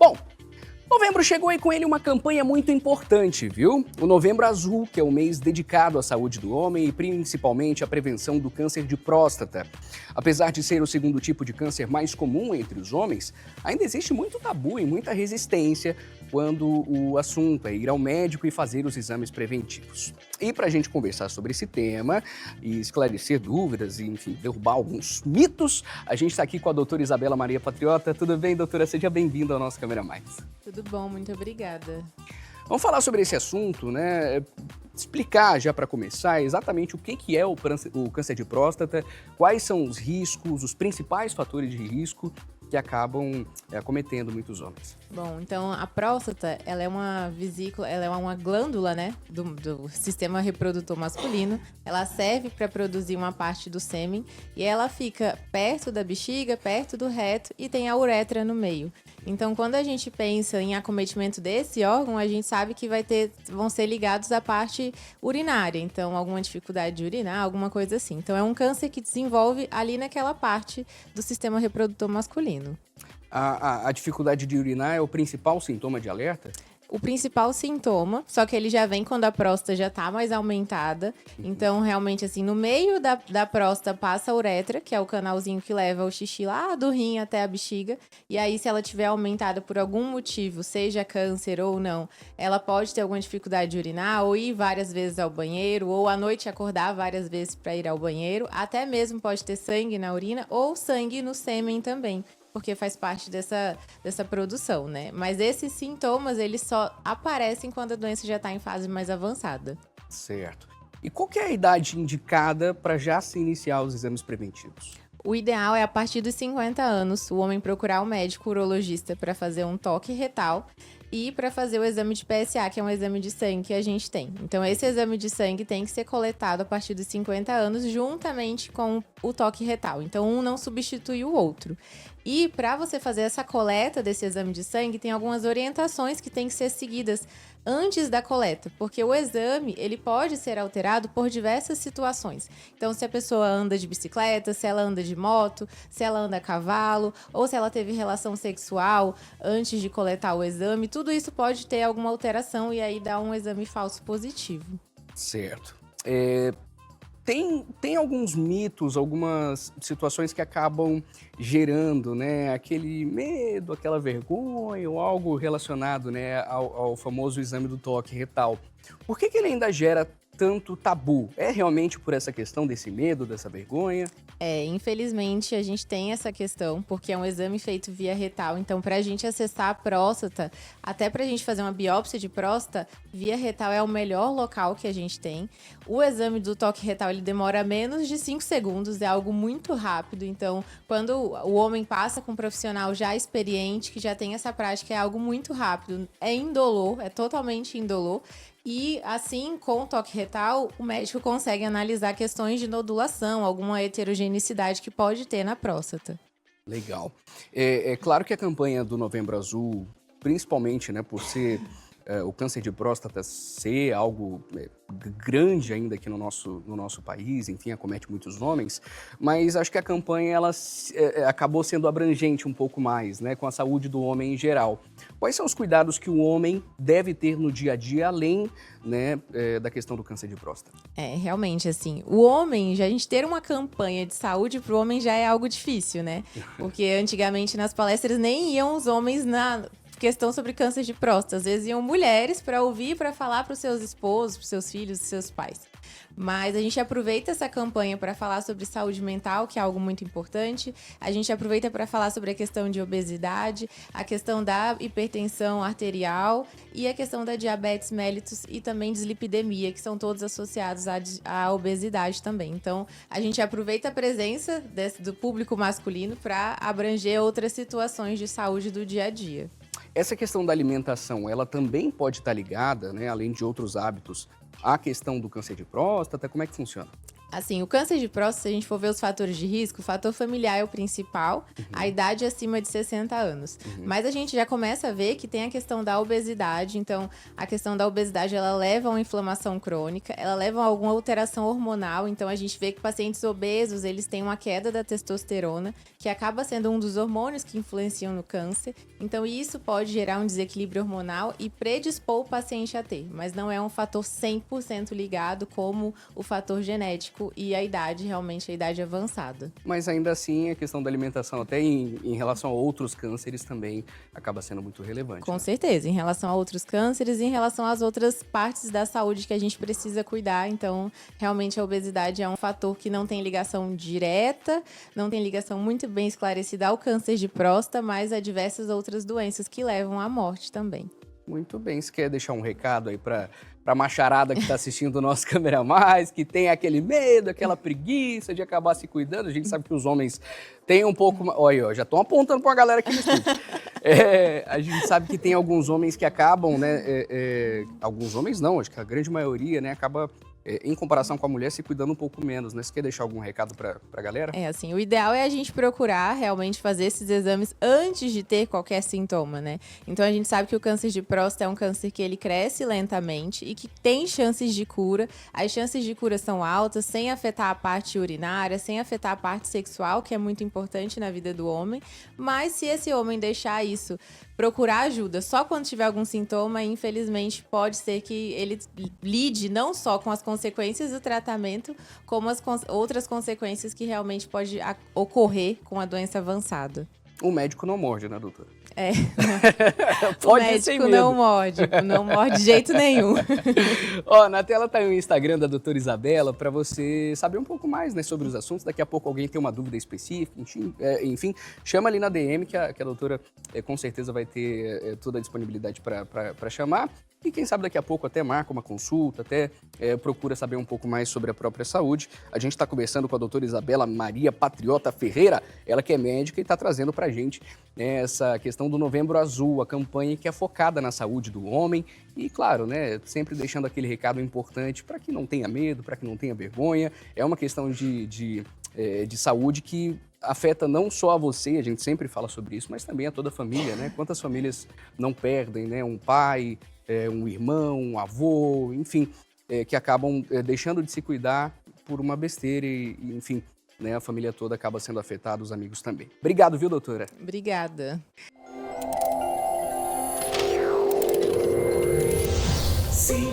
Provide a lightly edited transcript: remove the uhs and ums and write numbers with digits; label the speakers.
Speaker 1: Bom, novembro chegou e com ele uma campanha muito importante, viu? O Novembro Azul, que é o mês dedicado à saúde do homem e principalmente à prevenção do câncer de próstata. Apesar de ser o segundo tipo de câncer mais comum entre os homens, ainda existe muito tabu e muita resistência quando o assunto é ir ao médico e fazer os exames preventivos. E para a gente conversar sobre esse tema e esclarecer dúvidas e, enfim, derrubar alguns mitos, a gente está aqui com a doutora Isabela Maria Patriota. Tudo bem, doutora? Seja bem-vinda ao nosso Câmera Mais.
Speaker 2: Tudo bom, muito obrigada.
Speaker 1: Vamos falar sobre esse assunto, né? Explicar já para começar exatamente o que é o câncer de próstata, quais são os riscos, os principais fatores de risco que acabam acometendo muitos homens.
Speaker 2: Bom, então a próstata, ela é uma vesícula, ela é uma glândula, né, do sistema reprodutor masculino. Ela serve para produzir uma parte do sêmen e ela fica perto da bexiga, perto do reto e tem a uretra no meio. Então, quando a gente pensa em acometimento desse órgão, a gente sabe que vão ser ligados à parte urinária. Então, alguma dificuldade de urinar, alguma coisa assim. Então, é um câncer que desenvolve ali naquela parte do sistema reprodutor masculino.
Speaker 1: A dificuldade de urinar é o principal sintoma de alerta?
Speaker 2: O principal sintoma, só que ele já vem quando a próstata já tá mais aumentada. Então, realmente, assim, no meio da próstata passa a uretra, que é o canalzinho que leva o xixi lá do rim até a bexiga. E aí, se ela tiver aumentada por algum motivo, seja câncer ou não, ela pode ter alguma dificuldade de urinar, ou ir várias vezes ao banheiro, ou à noite acordar várias vezes para ir ao banheiro. Até mesmo pode ter sangue na urina ou sangue no sêmen também, porque faz parte dessa produção, né? Mas esses sintomas, eles só aparecem quando a doença já está em fase mais avançada.
Speaker 1: Certo. E qual que é a idade indicada para já se iniciar os exames preventivos?
Speaker 2: O ideal é, a partir dos 50 anos, o homem procurar o médico urologista para fazer um toque retal e para fazer o exame de PSA, que é um exame de sangue que a gente tem. Então, esse exame de sangue tem que ser coletado a partir dos 50 anos, juntamente com o toque retal. Então, um não substitui o outro. E para você fazer essa coleta desse exame de sangue, tem algumas orientações que têm que ser seguidas antes da coleta, porque o exame, ele pode ser alterado por diversas situações. Então, se a pessoa anda de bicicleta, se ela anda de moto, se ela anda a cavalo, ou se ela teve relação sexual antes de coletar o exame, tudo isso pode ter alguma alteração e aí dar um exame falso positivo.
Speaker 1: Certo. Tem alguns mitos, algumas situações que acabam gerando, né, aquele medo, aquela vergonha ou algo relacionado, né, ao famoso exame do toque retal. Por que ele ainda gera tanto tabu? É realmente por essa questão desse medo, dessa vergonha?
Speaker 2: Infelizmente, a gente tem essa questão, porque é um exame feito via retal. Então, para a gente acessar a próstata, até para a gente fazer uma biópsia de próstata, via retal é o melhor local que a gente tem. O exame do toque retal, ele demora menos de 5 segundos, é algo muito rápido. Então, quando o homem passa com um profissional já experiente, que já tem essa prática, é algo muito rápido. É indolor, é totalmente indolor. E assim, com o toque retal, o médico consegue analisar questões de nodulação, alguma heterogeneidade que pode ter na próstata.
Speaker 1: Legal. É claro que a campanha do Novembro Azul, principalmente, né, por ser o câncer de próstata ser algo grande ainda aqui no nosso país, enfim, acomete muitos homens, mas acho que a campanha ela acabou sendo abrangente um pouco mais, né, com a saúde do homem em geral. Quais são os cuidados que o homem deve ter no dia a dia, além, né, da questão do câncer de próstata?
Speaker 2: Realmente, assim, o homem, a gente ter uma campanha de saúde pro homem já é algo difícil, né? Porque antigamente nas palestras nem iam os homens na questão sobre câncer de próstata. Às vezes iam mulheres para ouvir, para falar para os seus esposos, para os seus filhos, para os seus pais. Mas a gente aproveita essa campanha para falar sobre saúde mental, que é algo muito importante. A gente aproveita para falar sobre a questão de obesidade, a questão da hipertensão arterial e a questão da diabetes mellitus e também dislipidemia, que são todos associados à obesidade também. Então, a gente aproveita a presença do público masculino para abranger outras situações de saúde do dia a dia.
Speaker 1: Essa questão da alimentação, ela também pode estar ligada, né, além de outros hábitos, à questão do câncer de próstata? Como é que funciona?
Speaker 2: Assim, o câncer de próstata, se a gente for ver os fatores de risco, o fator familiar é o principal, a idade acima de 60 anos. Mas a gente já começa a ver que tem a questão da obesidade, então a questão da obesidade, ela leva a uma inflamação crônica, ela leva a alguma alteração hormonal, então a gente vê que pacientes obesos, eles têm uma queda da testosterona, que acaba sendo um dos hormônios que influenciam no câncer, então isso pode gerar um desequilíbrio hormonal e predispor o paciente a ter, mas não é um fator 100% ligado como o fator genético e a idade, realmente a idade avançada.
Speaker 1: Mas ainda assim, a questão da alimentação, até em relação a outros cânceres, também acaba sendo muito relevante.
Speaker 2: Com
Speaker 1: né?
Speaker 2: certeza, em relação a outros cânceres e em relação às outras partes da saúde que a gente precisa cuidar. Então, realmente a obesidade é um fator que não tem ligação direta, não tem ligação muito bem esclarecida ao câncer de próstata, mas a diversas outras doenças que levam à morte também.
Speaker 1: Muito bem, você quer deixar um recado aí para a macharada que está assistindo o nosso Câmera Mais, que tem aquele medo, aquela preguiça de acabar se cuidando? A gente sabe que os homens têm um pouco... Olha, ó, já estão apontando para a galera aqui no estúdio. A gente sabe que tem alguns homens que acabam, né? Alguns homens não, acho que a grande maioria, né? Acaba, em comparação com a mulher, se cuidando um pouco menos, né? Você quer deixar algum recado para a galera?
Speaker 2: Assim, o ideal é a gente procurar realmente fazer esses exames antes de ter qualquer sintoma, né? Então, a gente sabe que o câncer de próstata é um câncer que ele cresce lentamente e que tem chances de cura. As chances de cura são altas, sem afetar a parte urinária, sem afetar a parte sexual, que é muito importante na vida do homem. Mas se esse homem deixar isso, procurar ajuda só quando tiver algum sintoma, infelizmente pode ser que ele lide não só com as consequências do tratamento, como as outras consequências que realmente pode ocorrer com a doença avançada.
Speaker 1: O médico não morde, né, doutora?
Speaker 2: Pode o médico não morde de jeito nenhum.
Speaker 1: Ó, na tela tá o Instagram da doutora Isabela para você saber um pouco mais, né, sobre os assuntos. Daqui a pouco alguém tem uma dúvida específica, enfim, chama ali na DM que a doutora com certeza vai ter toda a disponibilidade para chamar. E quem sabe daqui a pouco até marca uma consulta, até procura saber um pouco mais sobre a própria saúde. A gente está conversando com a doutora Isabela Maria Patriota Ferreira, ela que é médica e está trazendo para a gente essa questão do Novembro Azul, a campanha que é focada na saúde do homem e, claro, né, sempre deixando aquele recado importante para que não tenha medo, para que não tenha vergonha. É uma questão de saúde que afeta não só a você, a gente sempre fala sobre isso, mas também a toda a família, né? Quantas famílias não perdem, né? Um pai, um irmão, um avô, enfim, que acabam deixando de se cuidar por uma besteira e enfim, né? A família toda acaba sendo afetada, os amigos também. Obrigado, viu, doutora?
Speaker 2: Obrigada.
Speaker 3: Sim.